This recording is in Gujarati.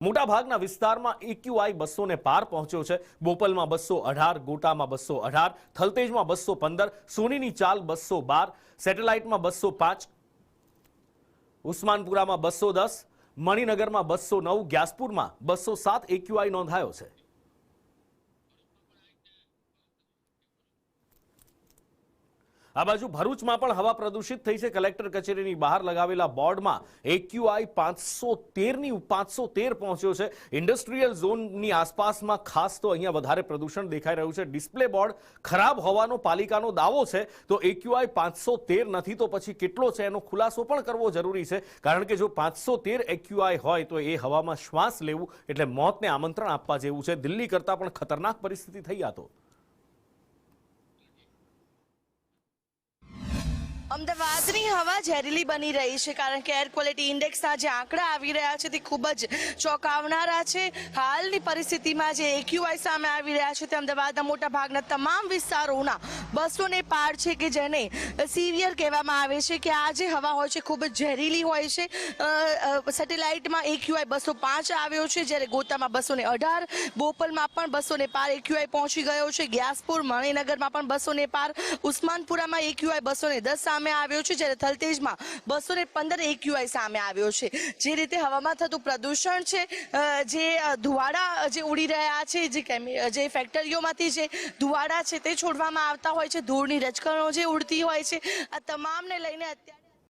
મોટાભાગના વિસ્તારમાં એક્યુઆઈ 200 ને પાર પહોંચ્યો છે। બોપલમાં 218, ગોટામાં 218, થલતેજમાં 215, સોનીની ચાલ 212, સેટેલાઇટમાં 205, ઉસ્માનપુરામાં 210, મણિનગરમાં 209, ગ્યાસપુરમાં 207 એક્યુઆઈ નોંધાયો છે। આ બાજુ ભરૂચમાં પણ હવા પ્રદૂષિત થઈ છે। કલેક્ટર કચેરીની બહાર લગાવેલા બોર્ડમાં એક્યુઆઈ 513 પહોંચ્યો છે। ઇન્ડસ્ટ્રીયલ ઝોનની આસપાસમાં ખાસ તો અહીંયા વધારે પ્રદૂષણ દેખાઈ રહ્યું છે। ડિસ્પ્લે બોર્ડ ખરાબ હોવાનો પાલિકાનો દાવો છે, તો એક્યુઆઈ 513 નથી તો પછી કેટલો છે એનો ખુલાસો પણ કરવો જરૂરી છે, કારણ કે જો 513 એક્યુઆઈ હોય તો એ હવામાં શ્વાસ લેવું એટલે મોતને આમંત્રણ આપવા જેવું છે। દિલ્હી કરતાં પણ ખતરનાક પરિસ્થિતિ થઈ આ તો। અમદાવાદની હવા ઝેરીલી બની રહી છે, કારણ કે એર ક્વોલિટી ઇન્ડેક્સના જે આંકડા આવી રહ્યા છે તે ખૂબ જ ચોંકાવનારા છે। હાલની પરિસ્થિતિમાં જે એક્યુઆઈ સામે આવી રહ્યા છે તે અમદાવાદના મોટા ભાગના તમામ વિસ્તારોના 200 ને પાર છે, કે જેને સિવિયર કહેવામાં આવે છે કે આ જે હવા હોય છે ખૂબ જ ઝેરીલી હોય છે। સેટેલાઇટમાં એક્યુઆઈ 205 આવ્યો છે, જ્યારે ગોતામાં 218, બોપલમાં પણ 200 ને પાર એક્યુઆઈ પહોંચી ગયો છે। ગ્યાસપુર, મણિનગરમાં પણ 200 ને પાર, ઉસ્માનપુરામાં એક્યુઆઈ 210 સામે આવ્યો છે, જ્યારે થલતેજમાં 215 એક્યુઆઈ સામે આવ્યો છે। જે રીતે હવામાં થતું પ્રદૂષણ છે, જે ધુવાડા જે ઉડી રહ્યા છે, જે ફેક્ટરીઓમાંથી જે ધુવાડા છે તે છોડવામાં આવતા હોય છે, ધૂળની રજકણો જે ઉડતી હોય છે, આ તમામને લઈને અત્યારે